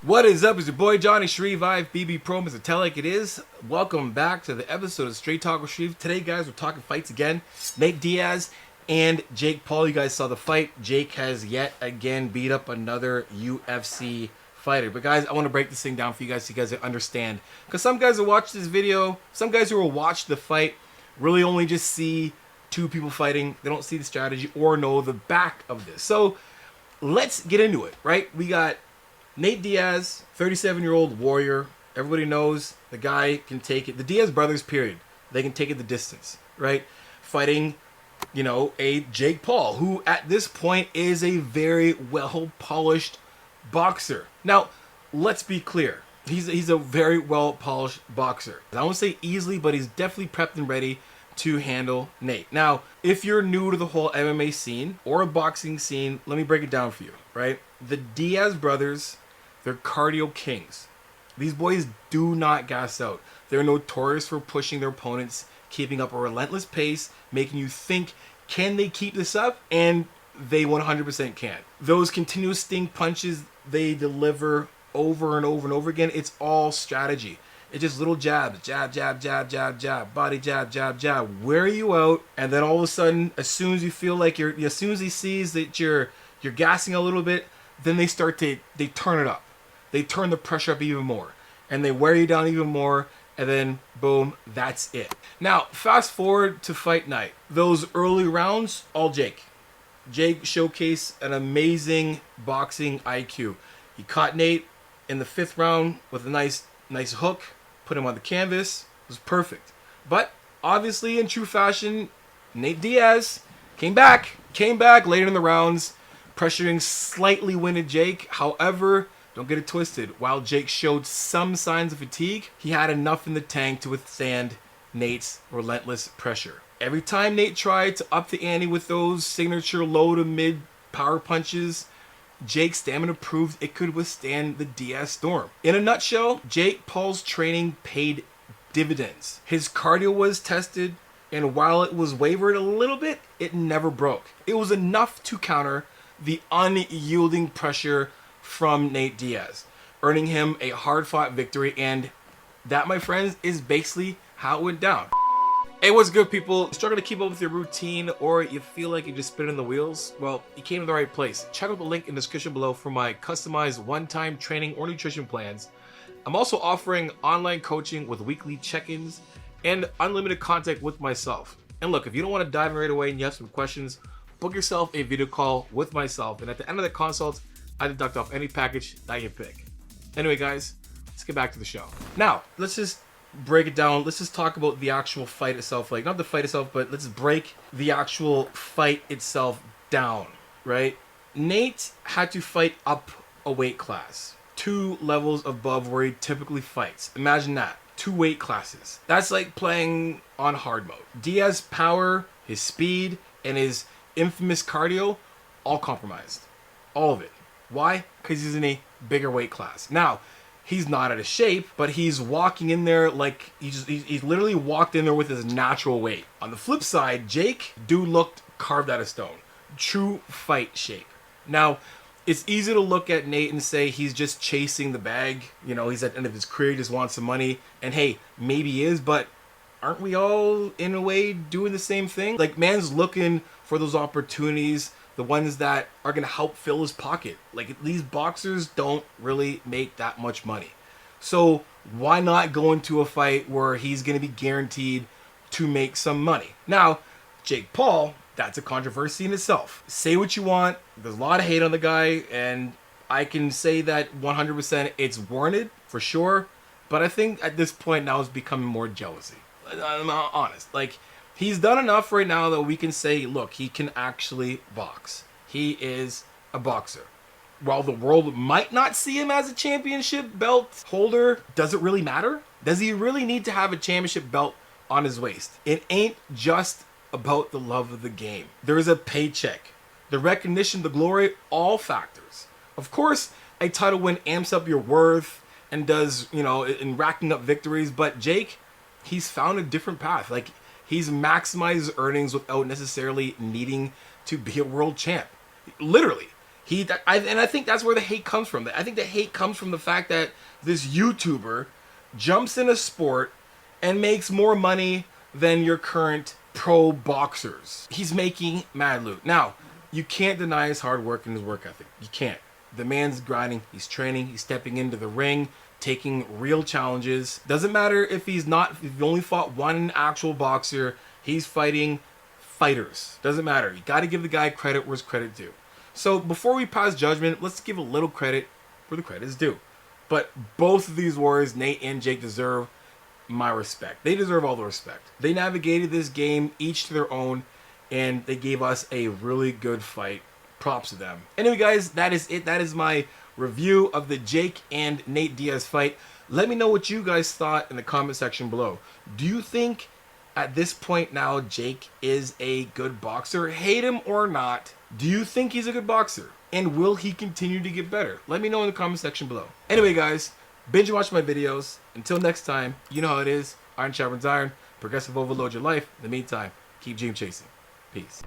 What is up? It's your boy Johnny Shreve, BB Pro, Mr. Tell Like It Is. Welcome back to the episode of Straight Talk with Shreve. Today, guys, we're talking fights again. Nate Diaz and Jake Paul. You guys saw the fight. Jake has yet again beat up another UFC fighter. But guys, I want to break this thing down for you guys so you guys understand. Because some guys will watch this video, some guys who will watch the fight really only just see two people fighting. They don't see the strategy or know the back of this. So let's get into it, right? We got Nate Diaz, 37-year-old warrior. Everybody knows the guy can take it. The Diaz brothers, period. They can take it the distance, right? Fighting, a Jake Paul, who at this point is a very well-polished boxer. Now, let's be clear. He's a very well-polished boxer. I won't say easily, but he's definitely prepped and ready to handle Nate. Now, if you're new to the whole MMA scene or a boxing scene, let me break it down for you, right? The Diaz brothers, they're cardio kings. These boys do not gas out. They're notorious for pushing their opponents, keeping up a relentless pace, making you think, can they keep this up? And they 100% can. Those continuous sting punches they deliver over and over and over again, it's all strategy. It's just little jabs, jab, jab, jab, jab, jab, body jab, jab, jab, wear you out, and then all of a sudden, as soon as you feel like as soon as he sees that you're gassing a little bit, then they turn it up. They turn the pressure up even more, and they wear you down even more, and then boom, that's it. Now, fast forward to fight night. Those early rounds, all Jake. Jake showcased an amazing boxing IQ. He caught Nate in the 5th round with a nice hook, put him on the canvas. It was perfect. But obviously, in true fashion, Nate Diaz came back later in the rounds, pressuring slightly winded Jake. However, don't get it twisted. While Jake showed some signs of fatigue, he had enough in the tank to withstand Nate's relentless pressure. Every time Nate tried to up the ante with those signature low to mid power punches, Jake's stamina proved it could withstand the Diaz storm. In a nutshell, Jake Paul's training paid dividends. His cardio was tested, and while it was wavered a little bit, it never broke. It was enough to counter the unyielding pressure from Nate Diaz, earning him a hard-fought victory, and that, my friends, is basically how it went down. Hey, what's good, people? Struggling to keep up with your routine, or you feel like you're just spinning the wheels? Well, you came to the right place. Check out the link in the description below for my customized one-time training or nutrition plans. I'm also offering online coaching with weekly check-ins and unlimited contact with myself. And look, if you don't want to dive in right away and you have some questions, book yourself a video call with myself, and at the end of the consult, I deduct off any package that you pick. Anyway, guys, let's get back to the show. Now, let's just break it down. Let's just talk about the actual fight itself. Like, not the fight itself, but let's break the actual fight itself down, right? Nate had to fight up a weight class, 2 levels above where he typically fights. Imagine that. 2 weight classes. That's like playing on hard mode. Diaz's power, his speed, and his infamous cardio, all compromised. All of it. Why? Because he's in a bigger weight class. Now, he's not out of shape, but he's walking in there like he's literally walked in there with his natural weight. On the flip side, Jake, dude looked carved out of stone. True fight shape. Now, it's easy to look at Nate and say he's just chasing the bag. He's at the end of his career, he just wants some money. And hey, maybe he is, but aren't we all, in a way, doing the same thing? Like, man's looking for those opportunities, the ones that are going to help fill his pocket. Like, these boxers don't really make that much money. So why not go into a fight where he's going to be guaranteed to make some money? Now, Jake Paul, that's a controversy in itself. Say what you want. There's a lot of hate on the guy, and I can say that 100% it's warranted, for sure. But I think at this point now it's becoming more jealousy. I'm honest. Like, he's done enough right now that we can say, look, he can actually box. He is a boxer. While the world might not see him as a championship belt holder, does it really matter? Does he really need to have a championship belt on his waist? It ain't just about the love of the game. There is a paycheck, the recognition, the glory, all factors. Of course, a title win amps up your worth and does, in racking up victories, but Jake, he's found a different path. Like, he's maximized his earnings without necessarily needing to be a world champ. Literally, And I think that's where the hate comes from. I think the hate comes from the fact that this YouTuber jumps in a sport and makes more money than your current pro boxers. He's making mad loot. Now, you can't deny his hard work and his work ethic. You can't. The man's grinding, he's training, he's stepping into the ring, taking real challenges. Doesn't matter if he's only fought one actual boxer, he's fighting fighters. Doesn't matter. You got to give the guy credit where's credit due. So before we pass judgment, let's give a little credit where the credit is due. But both of these warriors, Nate and Jake, deserve my respect. They deserve all the respect. They navigated this game each to their own, and they gave us a really good fight. Props to them. Anyway, guys, that is it. That is my review of the Jake and Nate Diaz fight. Let me know what you guys thought in the comment section below. Do you think at this point now Jake is a good boxer? Hate him or not, do you think he's a good boxer? And will he continue to get better? Let me know in the comment section below. Anyway, guys, binge and watch my videos. Until next time, you know how it is. Iron sharpens iron. Progressive overload your life. In the meantime, keep dream chasing. Peace.